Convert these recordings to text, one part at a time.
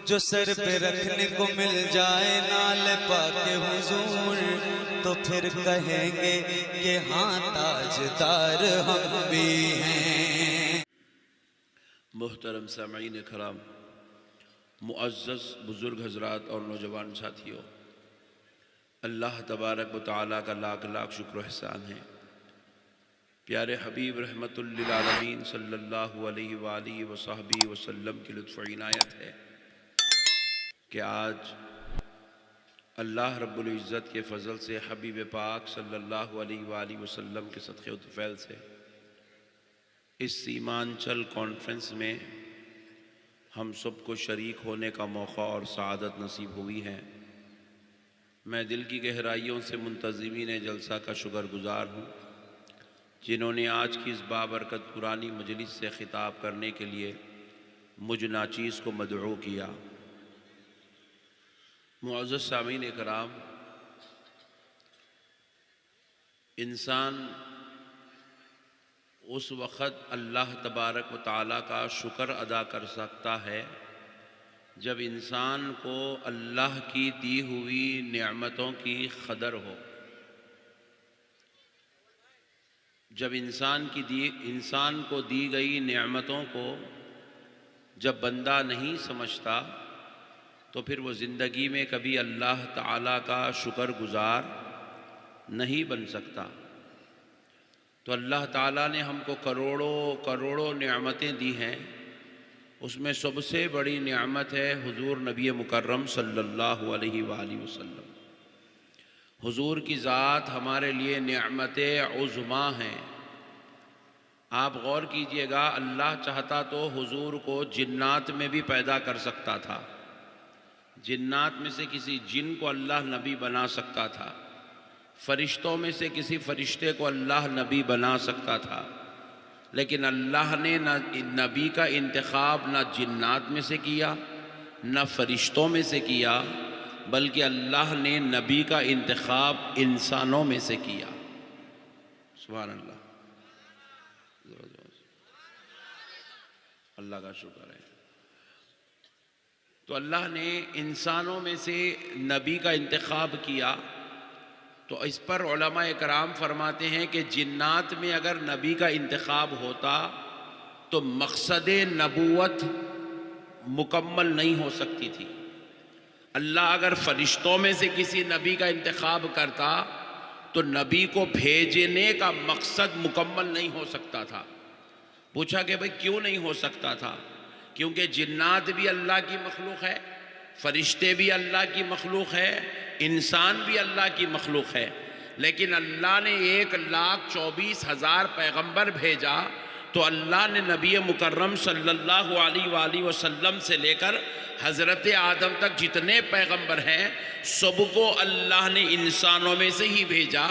جو سر پہ رکھنے کو مل جائے نال پاک حضور تو پھر کہیں گے کہ ہاں تاجدار ہم بھی ہیں۔ محترم سامعین کرام، معزز بزرگ حضرات اور نوجوان ساتھیوں، اللہ تبارک و تعالیٰ کا لاکھ لاکھ شکر و احسان ہے۔ پیارے حبیب رحمت للعالمین صلی اللہ علیہ وآلہ وصحبہ وسلم کی لطف و عنایت ہے کہ آج اللہ رب العزت کے فضل سے حبیب پاک صلی اللہ علیہ وآلہ وسلم کے صدقے و طفیل سے اس سیمانچل کانفرنس میں ہم سب کو شریک ہونے کا موقع اور سعادت نصیب ہوئی ہے۔ میں دل کی گہرائیوں سے منتظمین جلسہ کا شکر گزار ہوں جنہوں نے آج کی اس بابرکت پرانی مجلس سے خطاب کرنے کے لیے مجھ ناچیز کو مدعو کیا۔ معزز سامعین کرام، انسان اس وقت اللہ تبارک و تعالیٰ کا شکر ادا کر سکتا ہے جب انسان کو اللہ کی دی ہوئی نعمتوں کی قدر ہو۔ جب انسان کو دی گئی نعمتوں کو جب بندہ نہیں سمجھتا تو پھر وہ زندگی میں کبھی اللہ تعالیٰ کا شکر گزار نہیں بن سکتا۔ تو اللہ تعالیٰ نے ہم کو کروڑوں کروڑوں نعمتیں دی ہیں، اس میں سب سے بڑی نعمت ہے حضور نبی مکرم صلی اللہ علیہ وآلہ وسلم۔ حضور کی ذات ہمارے لیے نعمت عظمیٰ ہیں۔ آپ غور کیجئے گا، اللہ چاہتا تو حضور کو جنات میں بھی پیدا کر سکتا تھا، جنات میں سے کسی جن کو اللہ نبی بنا سکتا تھا، فرشتوں میں سے کسی فرشتے کو اللہ نبی بنا سکتا تھا، لیکن اللہ نے نہ نبی کا انتخاب نہ جنات میں سے کیا نہ فرشتوں میں سے کیا، بلکہ اللہ نے نبی کا انتخاب انسانوں میں سے کیا۔ سبحان اللہ، اللہ کا شکر ہے۔ تو اللہ نے انسانوں میں سے نبی کا انتخاب کیا، تو اس پر علماء کرام فرماتے ہیں کہ جنات میں اگر نبی کا انتخاب ہوتا تو مقصد نبوت مکمل نہیں ہو سکتی تھی۔ اللہ اگر فرشتوں میں سے کسی نبی کا انتخاب کرتا تو نبی کو بھیجنے کا مقصد مکمل نہیں ہو سکتا تھا۔ پوچھا کہ بھئی کیوں نہیں ہو سکتا تھا؟ کیونکہ جنات بھی اللہ کی مخلوق ہے، فرشتے بھی اللہ کی مخلوق ہے، انسان بھی اللہ کی مخلوق ہے، لیکن اللہ نے 1,24,000 پیغمبر بھیجا تو اللہ نے نبی مکرم صلی اللہ علیہ وآلہ وسلم سے لے کر حضرت آدم تک جتنے پیغمبر ہیں سب کو اللہ نے انسانوں میں سے ہی بھیجا۔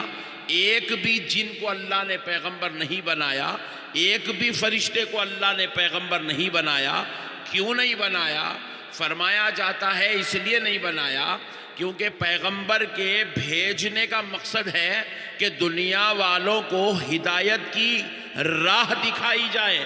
ایک بھی جن کو اللہ نے پیغمبر نہیں بنایا، ایک بھی فرشتے کو اللہ نے پیغمبر نہیں بنایا۔ کیوں نہیں بنایا؟ فرمایا جاتا ہے اس لیے نہیں بنایا کیونکہ پیغمبر کے بھیجنے کا مقصد ہے کہ دنیا والوں کو ہدایت کی راہ دکھائی جائے،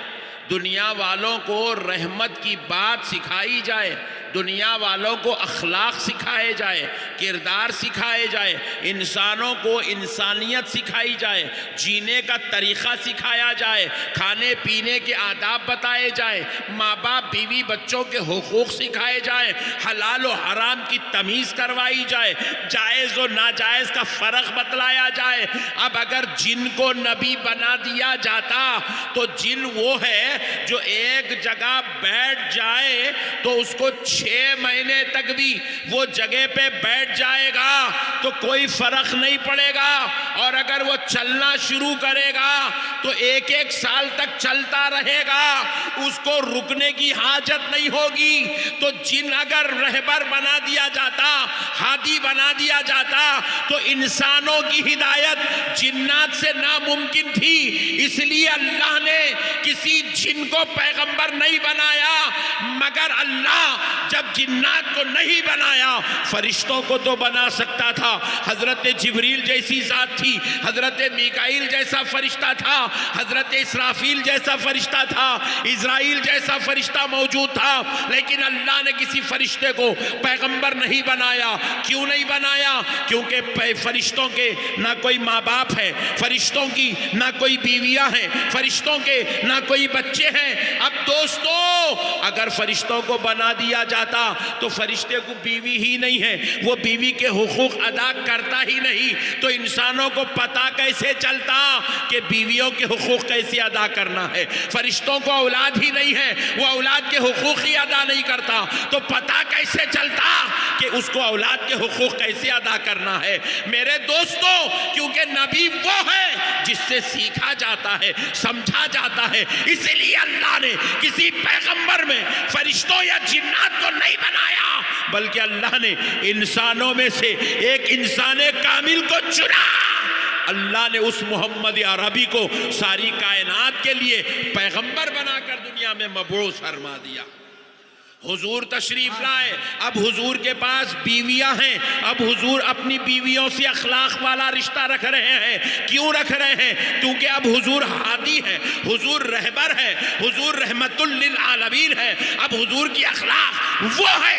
دنیا والوں کو رحمت کی بات سکھائی جائے، دنیا والوں کو اخلاق سکھائے جائے، کردار سکھائے جائے، انسانوں کو انسانیت سکھائی جائے، جینے کا طریقہ سکھایا جائے، کھانے پینے کے آداب بتائے جائے، ماں باپ بیوی بچوں کے حقوق سکھائے جائے، حلال و حرام کی تمیز کروائی جائے، جائز و ناجائز کا فرق بتلایا جائے۔ اب اگر جن کو نبی بنا دیا جاتا تو جن وہ ہے جو ایک جگہ بیٹھ جائے تو اس کو 6 مہینے تک بھی وہ جگہ پہ بیٹھ جائے گا تو کوئی فرق نہیں پڑے گا، اور اگر وہ چلنا شروع کرے گا تو 1 سال تک چلتا رہے گا، اس کو رکنے کی حاجت نہیں ہوگی۔ تو جن اگر رہبر بنا دیا جاتا، ہادی بنا دیا جاتا تو انسانوں کی ہدایت جنات سے ناممکن تھی، اس لیے اللہ نے کسی جن کو پیغمبر نہیں بنایا، مگر اللہ جب جنات کو نہیں بنایا فرشتوں کو تو بنا سکتا تھا. حضرت جبریل جیسی ذات تھی, حضرت میکائیل جیسا فرشتہ تھا, حضرت اسرافیل جیسا فرشتہ تھا, اسرائیل جیسا فرشتہ موجود تھا, لیکن اللہ نے کسی فرشتے کو پیغمبر نہیں بنایا. کیوں نہیں بنایا؟ کیونکہ فرشتوں کے نہ کوئی ماں باپ ہے, فرشتوں کی نہ کوئی بیویاں ہیں, فرشتوں کے نہ کوئی بچے ہیں. اب دوستو اگر فرشتوں کو بنا دیا جاتا تو فرشتے کو بیوی ہی نہیں ہے, وہ بیوی کے حقوق ادا کرتا ہی نہیں, تو انسانوں کو پتہ کیسے چلتا کہ بیویوں کے حقوق کیسے ادا کرنا ہے؟ فرشتوں کو اولاد ہی نہیں ہے, وہ اولاد کے حقوق ہی ادا نہیں کرتا, تو پتہ کیسے چلتا کہ اس کو اولاد کے حقوق کیسے ادا کرنا ہے؟ میرے دوستو کیونکہ نبی وہ ہے جس سے سیکھا جاتا ہے, سمجھا جاتا ہے, اسی لیے اللہ نے کسی پیغمبر میں فرشتوں یا جنات کو نہیں بنایا, بلکہ اللہ نے انسانوں میں سے ایک انسان کامل کو چنا. اللہ نے اس محمد عربی کو ساری کائنات کے لیے پیغمبر بنا کر دنیا میں مبعوث فرما دیا. حضور تشریف لائے, اب حضور کے پاس بیویاں ہیں, اب حضور اپنی بیویوں سے اخلاق والا رشتہ رکھ رہے ہیں. کیوں رکھ رہے ہیں؟ کیونکہ اب حضور ہادی ہے, حضور رہبر ہے, حضور رحمت للعالمین ہے. اب حضور کی اخلاق وہ ہے,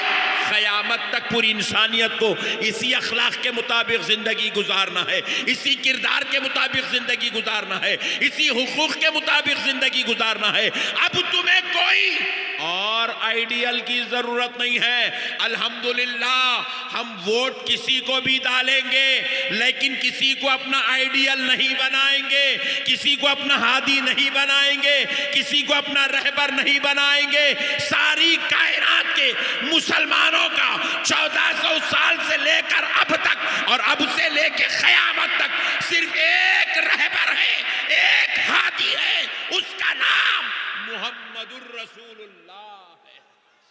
قیامت تک پوری انسانیت کو اسی اخلاق کے مطابق زندگی گزارنا ہے, اسی کردار کے مطابق زندگی گزارنا ہے, اسی حقوق کے مطابق زندگی گزارنا ہے. اب تمہیں کوئی اور آئیڈیل کی ضرورت نہیں ہے. الحمدللہ ہم ووٹ کسی کو بھی ڈالیں گے, لیکن کسی کو اپنا آئیڈیل نہیں بنائیں گے, کسی کو اپنا ہادی نہیں بنائیں گے, کسی کو اپنا رہبر نہیں بنائیں گے. ساری کائنات کے مسلمانوں کا 1400 سال سے لے کر اب تک اور اب سے لے کے قیامت تک صرف ایک رہبر ہے, ایک ہادی ہے, اس کا نام محمد الرسول اللہ ہے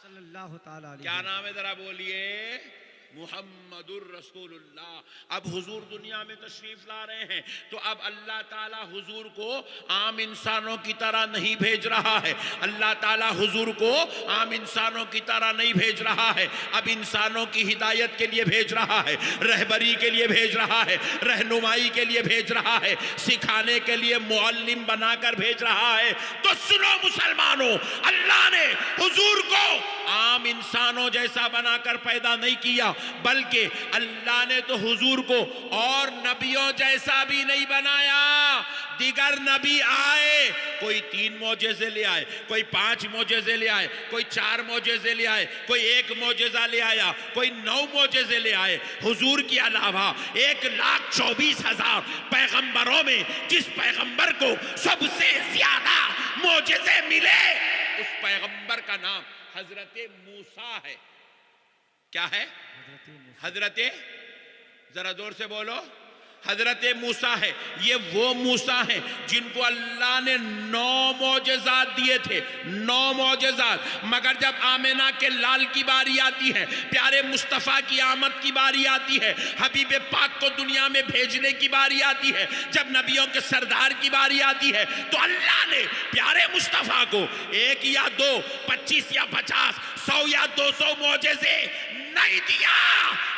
صلی اللہ تعالیٰ علیہ. کیا نام ہے ذرا بولیے؟ محمد الرسول اللہ. اب حضور دنیا میں تشریف لا رہے ہیں تو اب اللہ تعالیٰ حضور کو عام انسانوں کی طرح نہیں بھیج رہا ہے, اللہ تعالیٰ حضور کو عام انسانوں کی طرح نہیں بھیج رہا ہے. اب انسانوں کی ہدایت کے لیے بھیج رہا ہے, رہبری کے لیے بھیج رہا ہے, رہنمائی کے لیے بھیج رہا ہے, سکھانے کے لیے معلم بنا کر بھیج رہا ہے. تو سنو مسلمانوں, اللہ نے حضور کو عام انسانوں جیسا بنا کر پیدا نہیں کیا, بلکہ اللہ نے تو حضور کو اور نبیوں جیسا بھی نہیں بنایا. دیگر نبی آئے, کوئی 3 معجزے لے آئے, کوئی 5 معجزے لے آئے, کوئی 4 معجزے لے آئے, کوئی 1 معجزہ لے آیا, کوئی 9 معجزے لے آئے. حضور کے علاوہ 1,24,000 پیغمبروں میں جس پیغمبر کو سب سے زیادہ معجزے ملے, اس پیغمبر کا نام حضرت موسیٰ ہے. کیا ہے؟ حضرت, ذرا زور سے بولو, حضرت موسیٰ ہے. یہ وہ موسیٰ ہیں جن کو اللہ نے 9 معجزات دیے تھے, 9 معجزات. مگر جب آمنہ کے لال کی باری آتی ہے, پیارے مصطفیٰ کی آمد کی باری آتی ہے, حبیب پاک کو دنیا میں بھیجنے کی باری آتی ہے, جب نبیوں کے سردار کی باری آتی ہے, تو اللہ نے پیارے مصطفیٰ کو 1 یا 2, 25 یا 50, 100 یا 200 معجزے نہیں دیا,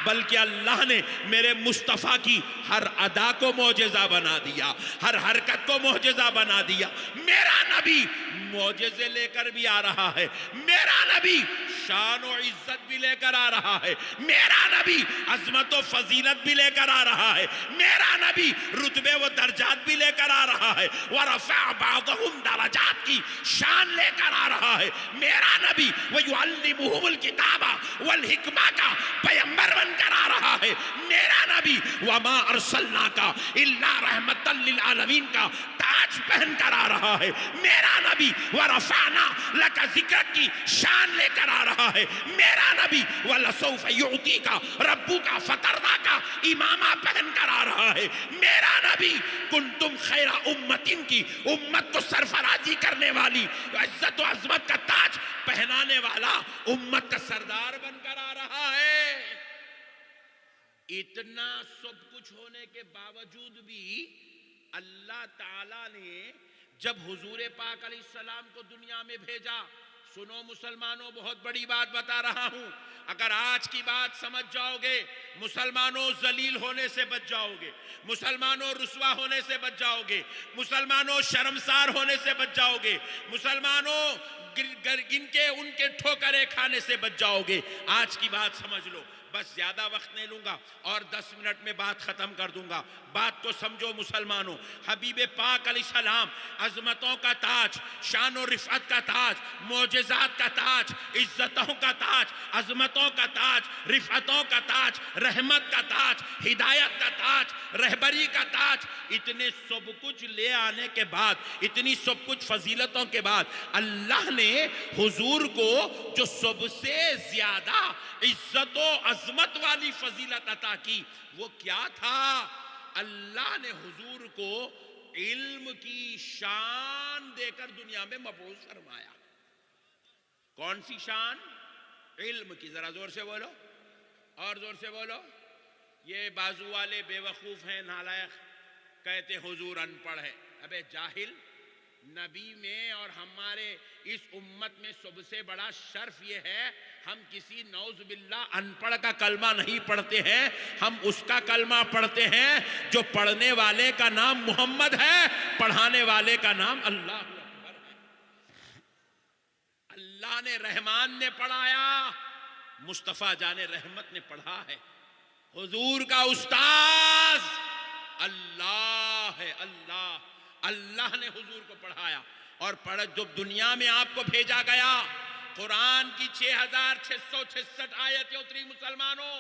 بلکہ اللہ نے میرے مصطفیٰ کی ہر ادا کو معجزہ بنا دیا, ہر حرکت کو معجزہ بنا دیا. میرا نبی معجزے لے کر بھی آ رہا ہے, میرا نبی شان و عزت بھی لے کر آ رہا ہے, میرا نبی عظمت و فضیلت بھی لے کر آ رہا ہے, میرا نبی رتبے و درجات بھی لے کر آ رہا ہے, وَرَفَعَ بَعْضَهُمْ درجات کی شان لے کر آ رہا ہے. میرا نبی وَيُعَلِّمُهُمُ الْكِتَابَ وَالْحِكْمَةَ کا پیغمبر بن کر آ رہا ہے. میرا نبی وَمَا أَرْسَلْنَاكَ إِلَّا رَحْمَةً لِلْعَالَمِينَ کا تاج پہن کر آ رہا ہے. میرا نبی وَرَفَعْنَا لَكَ ذِكْرَكَ کی شان لے کر آ رہا ہے. میرا نبی وَلَسَوْفَ يُعْطِيكَ رَبُّكَ فَتَرْضَىٰ کا امامہ پہن کر آ رہا ہے. میرا نبی کنتم خیر امتن کی امت کو سرفرازی کرنے والی, عزت و عظمت کا تاج پہنانے والا, امت کا سردار بن کر آ رہا ہے. اتنا سب کچھ ہونے کے باوجود بھی اللہ تعالیٰ نے جب حضور پاک علیہ السلام کو دنیا میں بھیجا, سنو مسلمانوں، بہت بڑی بات بتا رہا ہوں، اگر آج کی بات سمجھ جاؤ گے، مسلمانوں ذلیل ہونے سے بچ جاؤ گے، مسلمانوں رسوا ہونے سے بچ جاؤ گے، مسلمانوں شرمسار ہونے سے بچ جاؤ گے، مسلمانوں ان کے ٹھوکریں کھانے سے بچ جاؤ گے۔ آج کی بات سمجھ لو، بس زیادہ وقت نہیں لوں گا اور 10 منٹ میں بات ختم کر دوں گا۔ بات کو سمجھو مسلمانوں، حبیب پاک علیہ السلام عظمتوں کا تاج، شان و رفعت کا تاج، معجزات کا تاج، عزتوں کا تاج، عظمتوں کا تاج، رفعتوں کا تاج، رحمت کا تاج، ہدایت کا تاج، رہبری کا تاج، اتنے سب کچھ لے آنے کے بعد، اتنی سب کچھ فضیلتوں کے بعد، اللہ نے حضور کو جو سب سے زیادہ عزت و عظمت والی فضیلت عطا کی، وہ کیا تھا؟ اللہ نے حضور کو علم کی شان دے کر دنیا میں مبعوث فرمایا۔ کون سی شان؟ علم کی۔ ذرا زور سے بولو اور زور سے بولو۔ یہ بازو والے بے وقوف ہیں، نالائق، کہتے حضور ان پڑھ ہے۔ ابے جاہل، نبی میں اور ہمارے اس امت میں سب سے بڑا شرف یہ ہے، ہم کسی نعوذ باللہ ان پڑھ کا کلمہ نہیں پڑھتے ہیں، ہم اس کا کلمہ پڑھتے ہیں جو پڑھنے والے کا نام محمد ہے، پڑھانے والے کا نام اللہ اکبر ہے۔ اللہ نے رحمان نے پڑھایا، مصطفیٰ جان رحمت نے پڑھا ہے۔ حضور کا استاذ اللہ ہے، اللہ اللہ نے حضور کو پڑھایا اور جب دنیا میں آپ کو بھیجا گیا، قرآن کی 6666 آیتیں اتری۔ مسلمانوں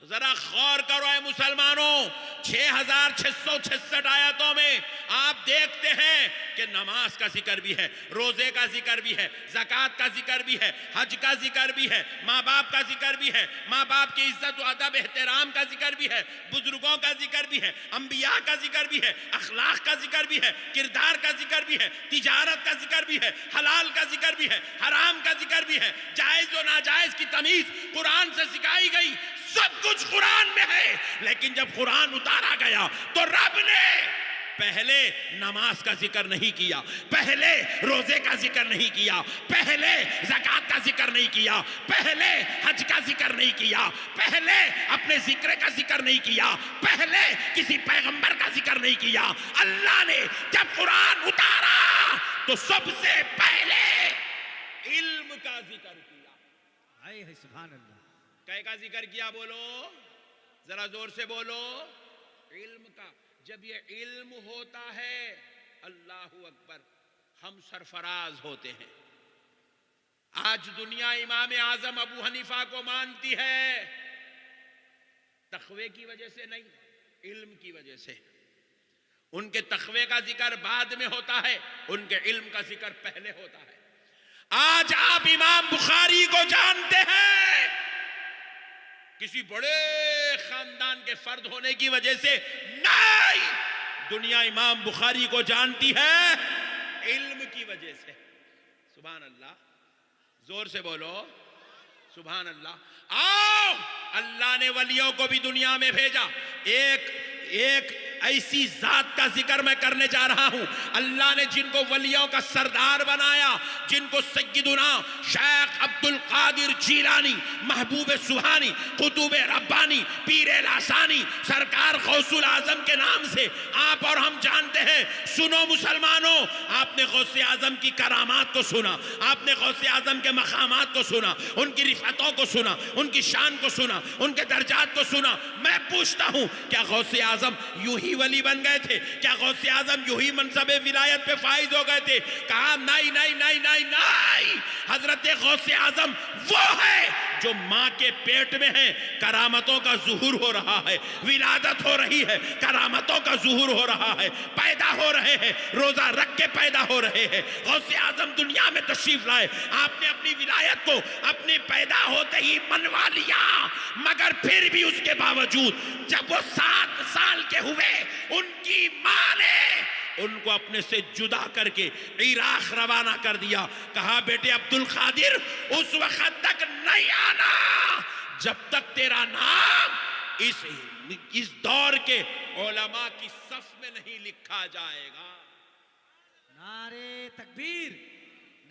ذرا غور کرو اے مسلمانوں، 6666 آیتوں میں آپ دیکھتے ہیں کہ نماز کا ذکر بھی ہے، روزے کا ذکر بھی ہے، زکوٰۃ کا ذکر بھی ہے، حج کا ذکر بھی ہے، ماں باپ کا ذکر بھی ہے، ماں باپ کی عزت و ادب احترام کا ذکر بھی ہے، بزرگوں کا ذکر بھی ہے، انبیاء کا ذکر بھی ہے، اخلاق کا ذکر بھی ہے، کردار کا ذکر بھی ہے، تجارت کا ذکر بھی ہے، حلال کا ذکر بھی ہے، حرام کا ذکر بھی ہے، جائز و ناجائز کی تمیز قرآن سے سکھائی گئی۔ سب کچھ قرآن میں ہے، لیکن جب قرآن اتارا گیا تو رب نے پہلے نماز کا ذکر نہیں کیا، پہلے روزے کا ذکر نہیں کیا، پہلے زکوٰۃ کا ذکر نہیں کیا، پہلے حج کا ذکر نہیں کیا، پہلے اپنے ذکر کا ذکر نہیں کیا، پہلے کسی پیغمبر کا ذکر نہیں کیا۔ اللہ نے جب قرآن اتارا تو سب سے پہلے علم کا ذکر کیا۔ آئے ہے سبحان اللہ۔ کہے کا ذکر کیا؟ بولو ذرا زور سے بولو۔ علم کا۔ جب یہ علم ہوتا ہے، اللہ اکبر، ہم سرفراز ہوتے ہیں۔ آج دنیا امام اعظم ابو حنیفہ کو مانتی ہے، تقوی کی وجہ سے نہیں، علم کی وجہ سے۔ ان کے تقوی کا ذکر بعد میں ہوتا ہے، ان کے علم کا ذکر پہلے ہوتا ہے۔ آج آپ امام بخاری کو جانتے ہیں، کسی بڑے خاندان کے فرد ہونے کی وجہ سے نہیں، دنیا امام بخاری کو جانتی ہے علم کی وجہ سے۔ سبحان اللہ، زور سے بولو سبحان اللہ۔ آؤ، اللہ نے ولیوں کو بھی دنیا میں بھیجا۔ ایک ایسی ذات کا ذکر میں کرنے جا رہا ہوں، اللہ نے جن کو ولیوں کا سردار بنایا، جن کو سیدنا شیخ عبد القادر جیلانی، محبوب سبحانی، قطب ربانی، پیر لاسانی، سرکار غوث العظم کے نام سے آپ اور ہم جانتے ہیں۔ سنو مسلمانوں، آپ نے غوث اعظم کی کرامات کو سنا، آپ نے غوث اعظم کے مقامات کو سنا، ان کی رفعتوں کو سنا، ان کی شان کو سنا، ان کے درجات کو سنا۔ میں پوچھتا ہوں، کیا غوث اعظم یوں ہی ولی بن گئے تھے؟ کیا غوث اعظم یوں ہی منصب ولایت پہ فائز ہو گئے تھے؟ کہا نہیں نہیں نہیں نہیں نہیں، حضرت غوث اعظم وہ ہے جو ماں کے پیٹ میں ہے، کرامتوں کا ظہور ہو رہا ہے، ولادت ہو رہی ہے، کرامتوں کا ظہور ہو رہا ہے، پیدا ہو رہے ہیں، روزہ رکھ کے پیدا ہو رہے ہیں۔ غوث اعظم دنیا میں تشریف لائے، آپ نے اپنی ولایت کو اپنے پیدا ہوتے ہی منوا لیا، مگر پھر بھی اس کے باوجود جب وہ 7 سال کے ہوئے، ان کی ماں نے ان کو اپنے سے جدا کر کے عراق روانہ کر دیا۔ کہا بیٹے عبد القادر، اس وقت تک نہیں آنا جب تک تیرا نام اس دور کے علماء کی صف میں نہیں لکھا جائے گا۔ نعرے تکبیر،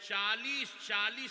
40-40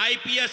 IPS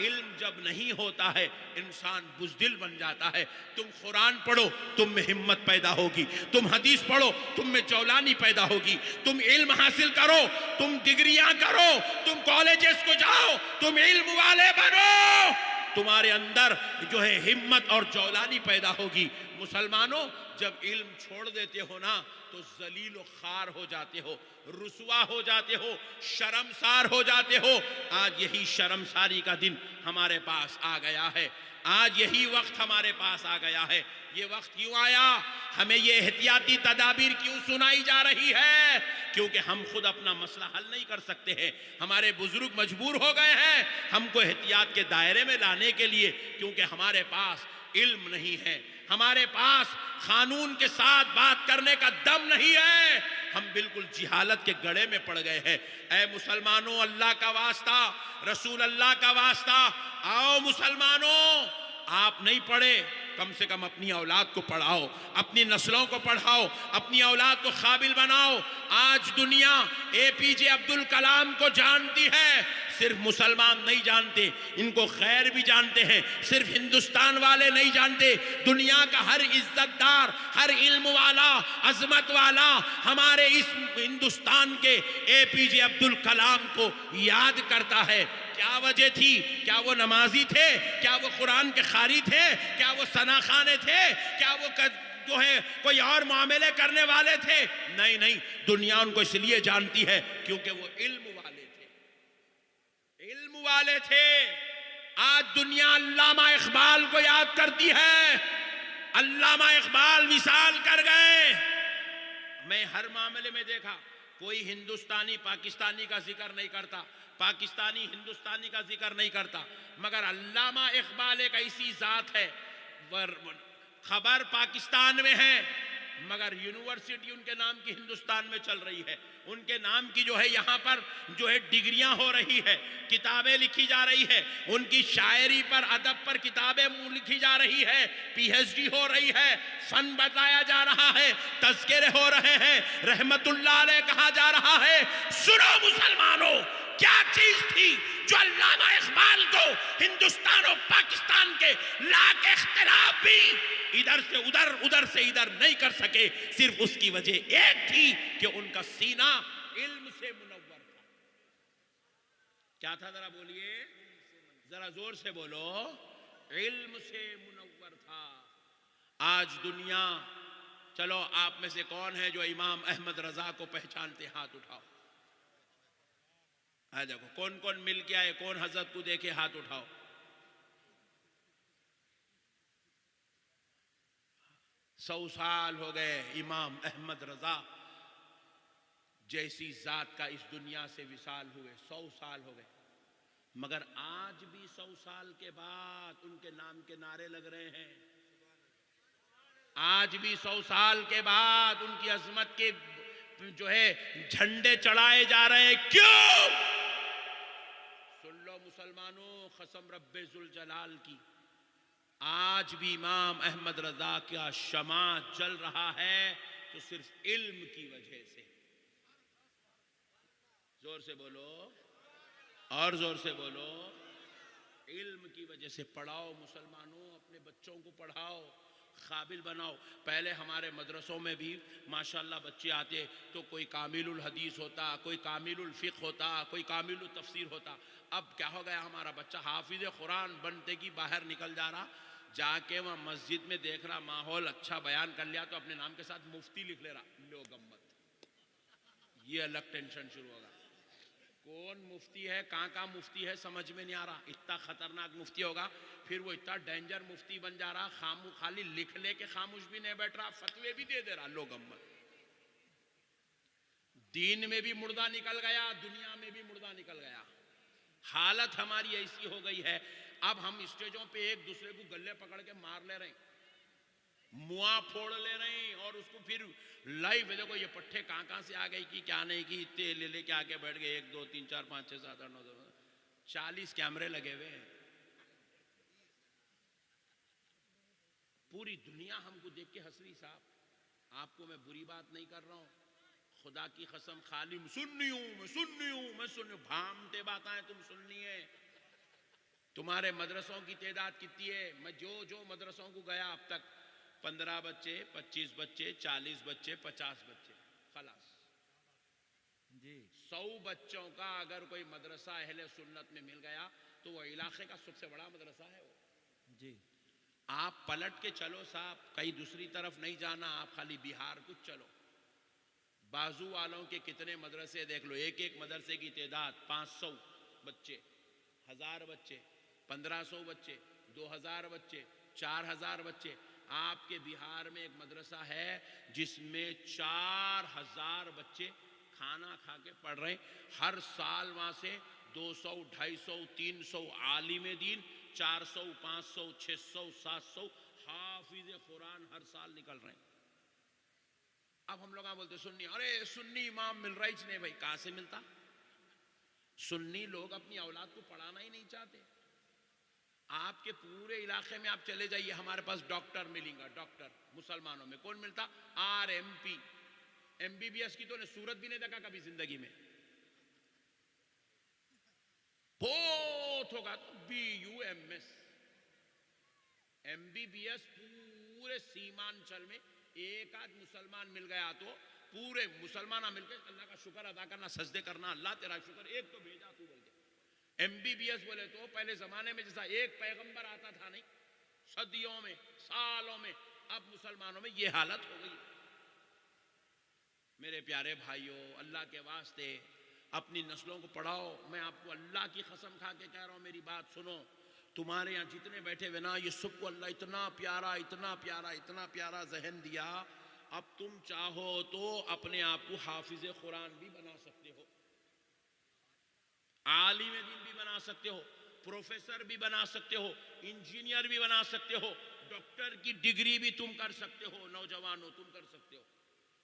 علم جب نہیں ہوتا ہے انسان بزدل بن جاتا ہے. تم قرآن پڑھو تم میں ہمت پیدا ہوگی, تم حدیث پڑھو تم میں جولانی پیدا ہوگی, تم علم حاصل کرو, تم ڈگریاں کرو, تم کالجز کو جاؤ, تم علم والے بنو, تمہارے اندر جو ہے ہمت اور جولانی پیدا ہوگی. مسلمانوں جب علم چھوڑ دیتے ہو نا تو ذلیل و خوار ہو جاتے ہو, رسوا ہو جاتے ہو, شرمسار ہو جاتے ہو. آج یہی شرمساری کا دن ہمارے پاس آ گیا ہے, آج یہی وقت ہمارے پاس آ گیا ہے. یہ وقت کیوں آیا؟ ہمیں یہ احتیاطی تدابیر کیوں سنائی جا رہی ہے؟ کیونکہ ہم خود اپنا مسئلہ حل نہیں کر سکتے ہیں, ہمارے بزرگ مجبور ہو گئے ہیں ہم کو احتیاط کے دائرے میں لانے کے لیے, کیونکہ ہمارے پاس علم نہیں ہے, ہمارے پاس قانون کے ساتھ بات کرنے کا دم نہیں ہے, ہم بالکل جہالت کے گڑھے میں پڑ گئے ہیں. اے مسلمانوں, اللہ کا واسطہ, رسول اللہ کا واسطہ, آؤ مسلمانوں, آپ نہیں پڑھے کم سے کم اپنی اولاد کو پڑھاؤ, اپنی نسلوں کو پڑھاؤ, اپنی اولاد کو قابل بناؤ. آج دنیا اے پی جے عبد الکلام کو جانتی ہے, صرف مسلمان نہیں جانتے, ان کو خیر بھی جانتے ہیں, صرف ہندوستان والے نہیں جانتے, دنیا کا ہر عزت دار, ہر علم والا, عظمت والا ہمارے اس ہندوستان کے اے پی جے عبد الکلام کو یاد کرتا ہے. کیا وجہ تھی؟ کیا وہ نمازی تھے؟ کیا وہ قرآن کے قاری تھے؟ کیا وہ ثنا خانے تھے؟ کیا وہ جو ہے کوئی اور معاملے کرنے والے تھے؟ نہیں نہیں, دنیا ان کو اس لیے جانتی ہے کیونکہ وہ علم والے تھے, علم والے تھے. آج دنیا علامہ اقبال کو یاد کرتی ہے, علامہ اقبال وصال کر گئے. میں ہر معاملے میں دیکھا کوئی ہندوستانی پاکستانی کا ذکر نہیں کرتا, پاکستانی ہندوستانی کا ذکر نہیں کرتا, مگر علامہ اقبال ایک ایسی ذات ہے, خبر پاکستان میں ہے مگر یونیورسٹی ان کے نام کی ہندوستان میں چل رہی ہے, ان کے نام کی جو ہے یہاں پر جو ہے ڈگریاں ہو رہی ہے, کتابیں لکھی جا رہی ہے, ان کی شاعری پر, ادب پر کتابیں لکھی جا رہی ہے, پی ایچ ڈی ہو رہی ہے, فن بتایا جا رہا ہے, تذکرے ہو رہے ہیں, رحمت اللہ علیہ کہا جا رہا ہے. سنو مسلمانوں, کیا چیز تھی جو علامہ اقبال کو ہندوستان اور پاکستان کے لاکھ اختلاف بھی ادھر سے ادھر, ادھر سے ادھر نہیں کر سکے؟ صرف اس کی وجہ ایک تھی کہ ان کا سینہ علم سے منور تھا. کیا تھا؟ ذرا بولیے, ذرا زور سے بولو. علم سے منور تھا. آج دنیا, چلو آپ میں سے کون ہے جو امام احمد رضا کو پہچانتے؟ ہاتھ اٹھاؤ. دیکھو کون کون مل کے آئے, کون حضرت کو دیکھے, ہاتھ اٹھاؤ. سو سال ہو گئے امام احمد رضا جیسی ذات کا اس دنیا سے وصال ہوئے, 100 سال ہو گئے, مگر آج بھی 100 سال کے بعد ان کے نام کے نعرے لگ رہے ہیں. آج بھی 100 سال کے بعد ان کی عظمت کے جو ہے جھنڈے چڑھائے جا رہے ہیں. کیوں؟ سن لو مسلمانوں, قسم رب ذوالجلال کی, آج بھی امام احمد رضا کا شمع جل رہا ہے تو صرف علم کی وجہ سے. زور سے بولو, اور زور سے بولو. علم کی وجہ سے. پڑھاؤ مسلمانوں, اپنے بچوں کو پڑھاؤ, قابل بناؤ. پہلے ہمارے مدرسوں میں بھی ماشاءاللہ بچے آتے تو کوئی کامل الحدیث ہوتا, کوئی کامل الفقہ ہوتا, کوئی کامل التفسیر ہوتا. اب کیا ہو گیا, ہمارا بچہ حافظ قرآن بنتے کی باہر نکل جا رہا, جا کے وہاں مسجد میں دیکھ رہا ماحول اچھا بیان کر لیا تو اپنے نام کے ساتھ مفتی لکھ لے رہا. لو گمت, یہ الگ ٹینشن شروع ہوگا. کون مفتی ہے, کہاں مفتی ہے, سمجھ میں نہیں آ رہا. اتنا خطرناک مفتی ہوگا, پھر وہ اتنا ڈینجر مفتی بن جا رہا, خالی لکھ لے کے خاموش بھی نہیں بیٹھ رہا, فتوے بھی دے رہا. لو گمت. دین میں بھی مردہ نکل گیا, دنیا میں بھی مردہ نکل گیا. حالت ہماری ایسی ہو گئی ہے. اب ہم اسٹیجوں پہ ایک دوسرے کو گلے پکڑ کے مار لے رہے ہیں, مواں پھوڑ لے رہے ہیں, اور اس کو پھر لائیو دیکھو یہ پٹھے کہاں سے آ گئی کی کیا نہیں کی, اتنے لے کے آگے بیٹھ گئے. 1 2 3 4 5 6 7 8 9 40 کیمرے لگے ہوئے ہیں. پوری دنیا ہم کو دیکھ کے ہنس رہی. صاحب آپ کو میں بری بات نہیں کر رہا ہوں, خدا کی قسم, خالی سننی ہوں, میں سننی ہوں, میں سننی ہوں. بھامتے باتیں تم سننی ہے. تمہارے مدرسوں کی تعداد کتنی ہے؟ میں جو مدرسوں کو گیا اب تک 15 بچے، 25 بچے، 40 بچے، 50 بچے، خلاص. جی 100 بچوں کا اگر کوئی مدرسہ اہل سنت میں مل گیا تو وہ علاقے کا سب سے بڑا مدرسہ ہے وہ. جی آپ پلٹ کے چلو صاحب، کہیں دوسری طرف نہیں جانا، آپ خالی بہار کو چلو. بازو والوں کے کتنے مدرسے دیکھ لو، ایک ایک مدرسے کی تعداد 500 بچے، 1000 بچے، 1500 بچے، 2000 بچے، 4000 بچے. آپ کے بہار میں ایک مدرسہ ہے جس میں 4000 بچے کھانا کھا کے پڑھ رہے ہیں. ہر سال وہاں سے 200، 250، 300 عالم دین، 400، 500، 600، 700 حافظ قرآن ہر سال نکل رہے ہیں. اب ہم لوگ بولتے سنی، ارے سنی امام مل رہا ہی نہیں. بھائی کہاں سے ملتا؟ سنی لوگ اپنی اولاد کو پڑھانا ہی نہیں چاہتے. آپ کے پورے علاقے میں آپ چلے جائیے، ہمارے پاس ڈاکٹر ملیں گا. ڈاکٹر مسلمانوں میں کون ملتا؟ RMP، MBBS کی تو نے صورت بھی نہیں دیکھا کبھی زندگی میں. بہت ہوگا تو BUMS. MBBS پورے سیمانچل میں ایک آدھ مسلمان مل گیا تو پورے مسلمان مل کے اللہ کا شکر ادا کرنا، سجدے کرنا، اللہ تیرا شکر ایک تو بھیجا تو بول کے. MBBS بولے تو پہلے زمانے میں جیسا ایک پیغمبر آتا تھا نہیں، صدیوں میں، سالوں میں، اب مسلمانوں میں یہ حالت ہو گئی. میرے پیارے بھائیوں، اللہ کے واسطے اپنی نسلوں کو پڑھاؤ. میں آپ کو اللہ کی قسم کھا کے کہہ رہا ہوں، میری بات سنو. تمہارے یہاں جتنے بیٹھے ہوئے نا، یہ سب کو اللہ اتنا پیارا اتنا پیارا اتنا پیارا ذہن دیا. اب تم چاہو تو اپنے آپ کو حافظ قرآن بھی بنا سکتے ہو، عالم دین بھی بنا سکتے ہو، پروفیسر بھی بنا سکتے ہو، انجینئر بھی بنا سکتے ہو، ڈاکٹر کی ڈگری بھی تم کر سکتے ہو. نوجوانوں تم کر سکتے ہو.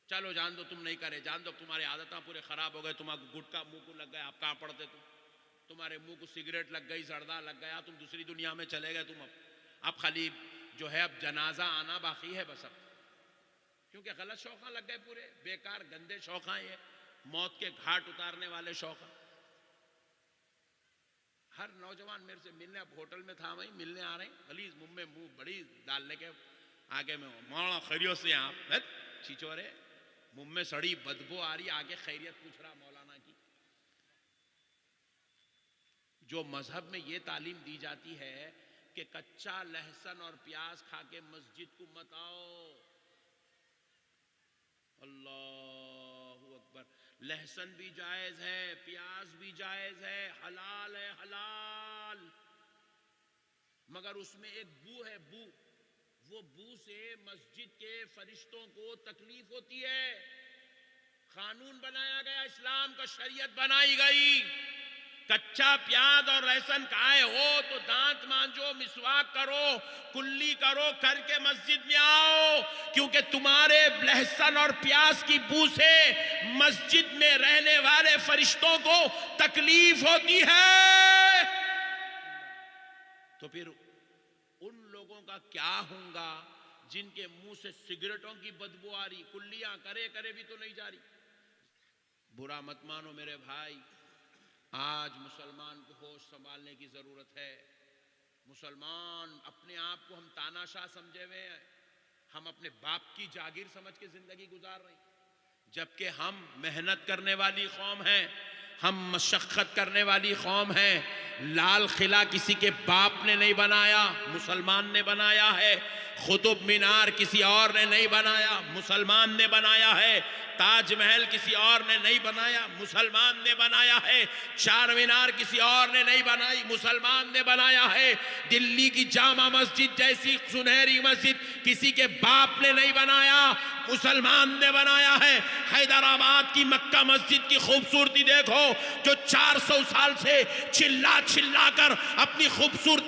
چلو جان دو تم نہیں کرے، جان دو تمہارے عادتیں پورے خراب ہو گئے. تمہارا گٹکا منہ کو لگ گیا، آپ کہاں پڑھتے تم؟ تمہارے منہ کو سگریٹ لگ گئی، زردہ لگ گیا، تم دوسری دنیا میں چلے گئے. تم اب خالی جو ہے اب جنازہ آنا باقی ہے بس. اب کیونکہ غلط شوقاں لگ گئے، پورے بیکار گندے شوقاں، یہ موت کے گھاٹ اتارنے والے شوقاں. ہر نوجوان میرے سے ملنے، اب ہوٹل میں تھا وہیں ملنے آ رہے ہیں، غلیظ منہ میں منہ بڑی ڈالنے کے آگے میں مولانا خیریت سے آپ چیچورے منہ میں سڑی بدبو آ رہی، آگے خیریت پوچھ رہا مولانا کی. جو مذہب میں یہ تعلیم دی جاتی ہے کہ کچا لہسن اور پیاز کھا کے مسجد کو مت آؤ. اللہ اکبر. لہسن بھی جائز ہے، پیاز بھی جائز ہے، حلال ہے، حلال، مگر اس میں ایک بو ہے، بو. وہ بو سے مسجد کے فرشتوں کو تکلیف ہوتی ہے. قانون بنایا گیا، اسلام کا شریعت بنائی گئی. کچا پیاز اور لہسن کھائے ہو تو دانت مانجو، مسواک کرو، کلی کرو، کر کے مسجد میں آؤ، کیونکہ تمہارے لہسن اور پیاز کی بو سے مسجد میں رہنے والے فرشتوں کو تکلیف ہوتی ہے. تو پھر ان لوگوں کا کیا ہوگا جن کے منہ سے سگریٹوں کی بدبو آ رہی، کلیاں کرے بھی تو نہیں جا رہی. برا مت مانو میرے بھائی، آج مسلمان کو ہوش سنبھالنے کی ضرورت ہے. مسلمان اپنے آپ کو ہم تاناشاہ سمجھے ہوئے ہیں، ہم اپنے باپ کی جاگیر سمجھ کے زندگی گزار رہے ہیں، جبکہ ہم محنت کرنے والی قوم ہیں، ہم مشقت کرنے والی قوم ہیں. لال قلعہ کسی کے باپ نے نہیں بنایا، مسلمان نے بنایا ہے. قطب مینار کسی اور نے نہیں بنایا، مسلمان نے بنایا ہے. تاج محل کسی اور نے نہیں بنایا، مسلمان نے بنایا ہے. چار مینار کسی اور نے نہیں بنائی، مسلمان نے بنایا ہے. دلی کی جامع مسجد جیسی سنہری مسجد کسی کے باپ نے نہیں بنایا، مسلمان نے بنایا ہے. حیدرآباد کی مکہ مسجد کی خوبصورتی دیکھو، جو 400 سال سے چلا چلا کر اپنی خوبصورتی